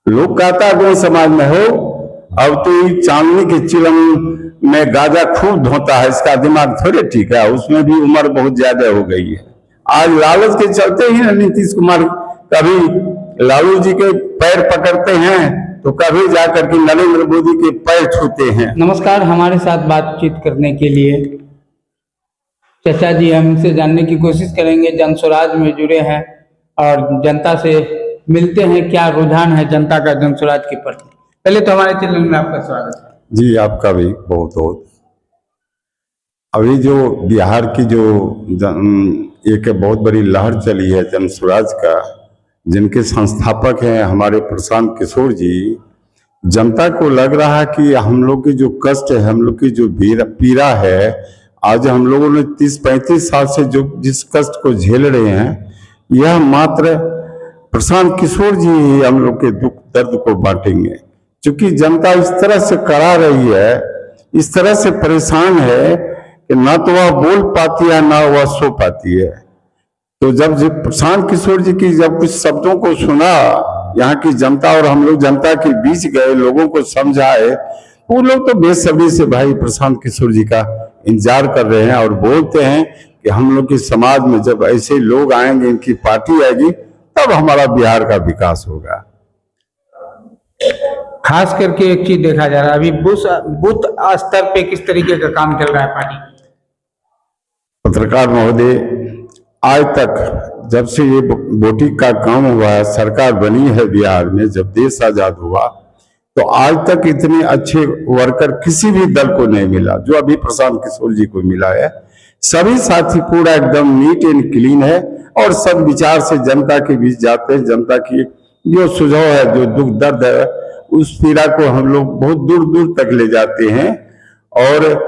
लोग कहता कोई समाज में हो, अब तो ये चांदनी के चिलम में गाजा खूब धोता है, इसका दिमाग थोड़े ठीक है, उसमें भी उम्र बहुत ज्यादा हो गई है। आज लालच के चलते ही ना नीतीश कुमार कभी लालू जी के पैर पकड़ते हैं तो कभी जाकर के नरेंद्र मोदी के पैर छूते हैं। नमस्कार, हमारे साथ बातचीत करने के लिए चाचा जी हमसे जानने की कोशिश करेंगे। जन स्वराज में जुड़े हैं और जनता से मिलते हैं, क्या रुझान है जनता का जन स्वराज के प्रति। पहले तो हमारे चैनल में आपका स्वागत है। जी आपका भी बहुत बहुत। अभी जो बिहार की जो एक बहुत बड़ी लहर चली है जन स्वराज का, जिनके संस्थापक हैं हमारे प्रशांत किशोर जी, जनता को लग रहा है कि हम लोग की जो कष्ट है, हम लोग की जो पीड़ा है, आज हम लोगों ने 30-35 साल से जो जिस कष्ट को झेल रहे हैं, यह मात्र प्रशांत किशोर जी ही हम लोग के दुख दर्द को बांटेंगे। क्योंकि जनता इस तरह से करा रही है, इस तरह से परेशान है कि ना तो वह बोल पाती है ना वह सो पाती है। तो जब प्रशांत किशोर जी की जब कुछ शब्दों को सुना, यहाँ की जनता और हम लोग जनता के बीच गए, लोगों को समझाए, वो लोग तो बेसब्री से भाई प्रशांत किशोर जी का इंतजार कर रहे हैं और बोलते हैं कि हम लोग के समाज में जब ऐसे लोग आएंगे, इनकी पार्टी आएगी, तब हमारा बिहार का विकास होगा। खास करके एक चीज देखा जा रहा है, अभी बूथ स्तर पे किस तरीके का काम चल रहा है पार्टी। पत्रकार महोदय, आज तक जब से ये वोटिंग का काम हुआ है, सरकार बनी है बिहार में, जब देश आजाद हुआ, तो आज तक इतने अच्छे वर्कर किसी भी दल को नहीं मिला जो अभी प्रशांत किशोर जी को मिला है। सभी साथी पूरा एकदम नीट एंड क्लीन है और सब विचार से जनता के बीच जाते हैं। जनता की जो सुझाव है, जो दुख दर्द है, उस पीड़ा को हम लोग बहुत दूर दूर तक ले जाते हैं और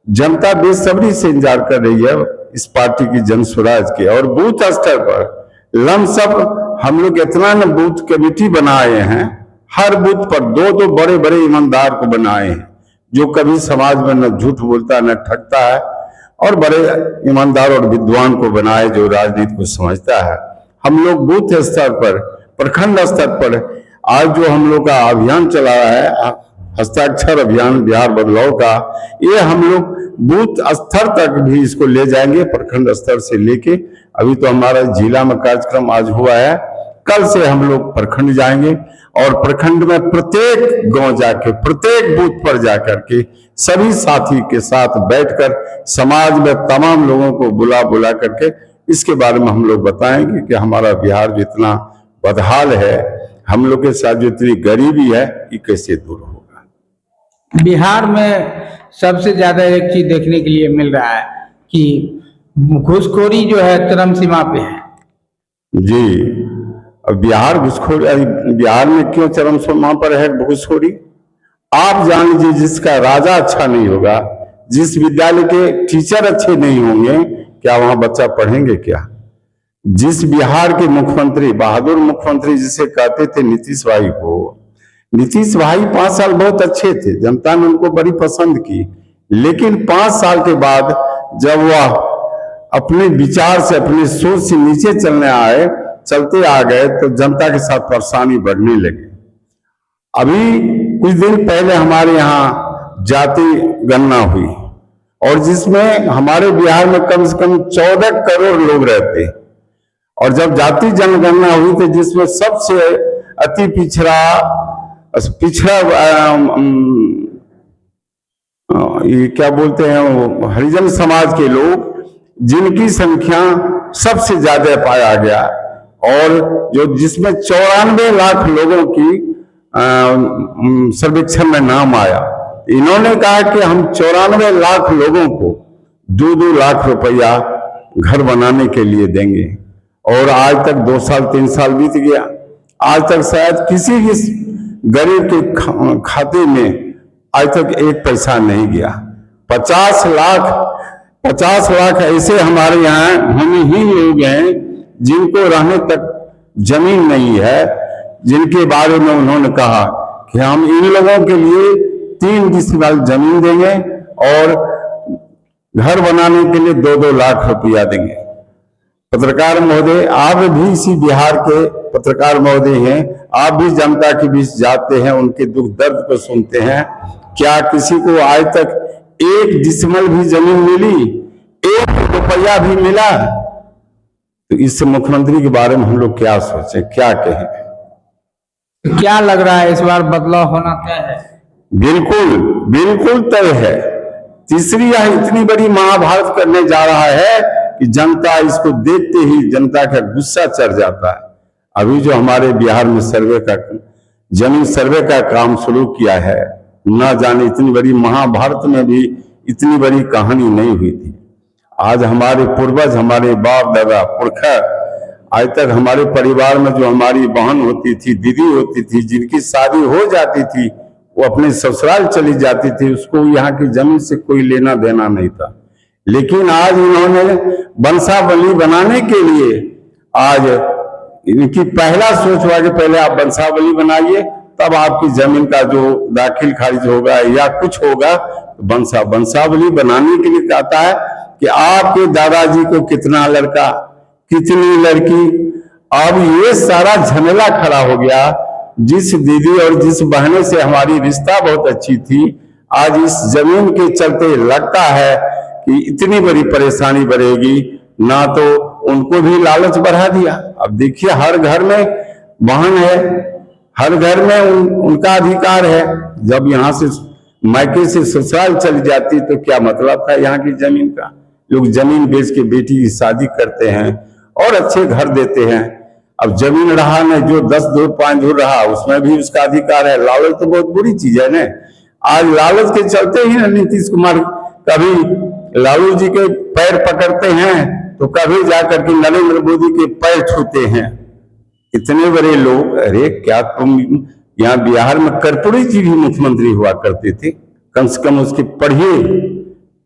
जनता बेसब्री से इंतजार कर रही है इस पार्टी की जन स्वराज के। और बूथ स्तर पर लमसम हम लोग इतना न बूथ कमेटी बनाए हैं, हर बूथ पर दो बड़े बड़े ईमानदार को बनाए हैं, जो कभी समाज में न झूठ बोलता न ठगता है, और बड़े ईमानदार और विद्वान को बनाए जो राजनीति को समझता है। हम लोग बूथ स्तर पर, प्रखंड स्तर पर आज जो हम लोग का अभियान चला रहा है, हस्ताक्षर अभियान बिहार बदलाव का, ये हम लोग बूथ स्तर तक भी इसको ले जाएंगे, प्रखंड स्तर से लेके। अभी तो हमारा जिला में कार्यक्रम आज हुआ है, कल से हम लोग प्रखंड जाएंगे और प्रखंड में प्रत्येक गांव जाके, प्रत्येक बूथ पर जाकर के सभी साथी के साथ बैठकर समाज में तमाम लोगों को बुला करके इसके बारे में हम लोग बताएंगे कि हमारा बिहार जितना बदहाल है, हम लोग के साथ जो इतनी गरीबी है, ये कैसे दूर होगा। बिहार में सबसे ज्यादा एक चीज देखने के लिए मिल रहा है कि घूसखोरी जो है चरम सीमा पे है। जी, बिहार घूसखोरी, बिहार में क्यों चरम सीमा पर है घूसखोरी? आप जान लीजिए, जिसका राजा अच्छा नहीं होगा, जिस विद्यालय के टीचर अच्छे नहीं होंगे, क्या वहां बच्चा पढ़ेंगे क्या? जिस बिहार के मुख्यमंत्री, बहादुर मुख्यमंत्री जिसे कहते थे नीतीश भाई को, नीतीश भाई 5 साल बहुत अच्छे थे, जनता ने उनको बड़ी पसंद की, लेकिन 5 साल के बाद जब वह अपने विचार से, अपने सोच से नीचे चलते आ गए, तो जनता के साथ परेशानी बढ़ने लगी। अभी कुछ दिन पहले हमारे यहाँ जाति गणना हुई और जिसमें हमारे बिहार में कम से कम 14 करोड़ लोग रहते हैं, और जब जाति जनगणना हुई तो जिसमें सबसे अति पिछड़ा ये क्या बोलते हैं, वो हरिजन समाज के लोग, जिनकी संख्या सबसे ज्यादा पाया गया, और जो जिसमें 94 लाख लोगों की सर्वेक्षण में नाम आया। इन्होंने कहा कि हम 94 लाख लोगों को 2-2 लाख रुपया घर बनाने के लिए देंगे, और आज तक 2 साल 3 साल बीत गया, आज तक शायद किसी भी गरीब के खाते में आज तक 1 पैसा नहीं गया। 50 लाख ऐसे हमारे यहाँ भूमिहीन लोग हैं जिनको रहने तक जमीन नहीं है, जिनके बारे में उन्होंने कहा कि हम इन लोगों के लिए 3 डिसमिल जमीन देंगे और घर बनाने के लिए 2-2 लाख रुपया देंगे। पत्रकार महोदय, आप भी इसी बिहार के पत्रकार महोदय हैं, आप भी जनता के बीच जाते हैं, उनके दुख दर्द को सुनते हैं। क्या किसी को आज तक 1 डिसमल भी जमीन मिली, 1 रुपया भी मिला? तो इस मुख्यमंत्री के बारे में हम लोग क्या सोचें, क्या कहें? क्या लग रहा है इस बार बदलाव होना तय है? बिल्कुल बिल्कुल तय है। तीसरी यह इतनी बड़ी महाभारत करने जा रहा है कि जनता इसको देखते ही जनता का गुस्सा चढ़ जाता है। अभी जो हमारे बिहार में जमीन सर्वे का काम शुरू किया है, न जाने इतनी बड़ी महाभारत में भी इतनी बड़ी कहानी नहीं हुई थी। आज हमारे पूर्वज, हमारे बाप दादा पुरखा, आज तक हमारे परिवार में जो हमारी बहन होती थी, दीदी होती थी, जिनकी शादी हो जाती थी, वो अपने ससुराल चली जाती थी, उसको यहाँ की जमीन से कोई लेना देना नहीं था। लेकिन आज इन्होंने वंशावली बनाने के लिए आज इनकी पहला सोच हुआ कि पहले आप वंशावली बनाइए, तब आपकी जमीन का जो दाखिल खारिज होगा या कुछ होगा, वंशावली बनाने के लिए कहता है कि आपके दादाजी को कितना लड़का, कितनी लड़की। अब ये सारा झमेला खड़ा हो गया। जिस दीदी और जिस बहने से हमारी रिश्ता बहुत अच्छी थी, आज इस जमीन के चलते लगता है कि इतनी बड़ी परेशानी बढ़ेगी। ना तो उनको भी लालच बढ़ा दिया। अब देखिए, हर घर में बहन है, हर घर में उनका अधिकार है। जब यहाँ से मायके से ससुराल चली जाती तो क्या मतलब था यहाँ की जमीन का? लोग जमीन बेच के बेटी की शादी करते हैं और अच्छे घर देते हैं। अब जमीन रहा न, जो 10 धूर 5 धूर रहा, उसमें भी उसका अधिकार है। लालच तो बहुत बुरी चीज है न। आज लालच के चलते ही ना नीतीश कुमार कभी लालू जी के पैर पकड़ते हैं तो कभी जाकर के नरेंद्र मोदी के पैर छूते हैं। इतने बड़े लोग, अरे क्या तुम यहाँ बिहार में कर्पूरी जी भी मुख्यमंत्री हुआ करते थे, कम से कम उसके पढ़िए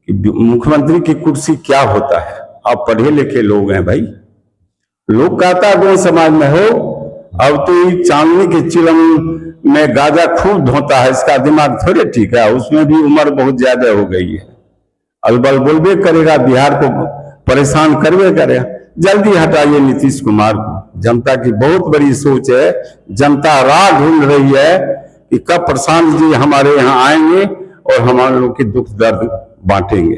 कि मुख्यमंत्री की कुर्सी क्या होता है। आप पढ़े लिखे लोग हैं भाई। लोग कहता गुण समाज में हो, अब तो ये चांदनी के चिलम में गाजा खूब धोता है, इसका दिमाग थोड़े ठीक है, उसमें भी उम्र बहुत ज्यादा हो गई है। अलबल बोलबे करेगा, बिहार को परेशान करबे करेगा। जल्दी हटाइए नीतीश कुमार को। जनता की बहुत बड़ी सोच है, जनता राह ढूंढ रही है कि कब प्रशांत जी हमारे यहाँ आएंगे और हमारे लोग के दुख दर्द बांटेंगे।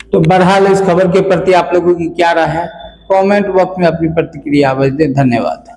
तो बहरहाल इस खबर के प्रति आप लोगों की क्या राय है? कमेंट बॉक्स में अपनी प्रतिक्रिया अवश्य दें। धन्यवाद।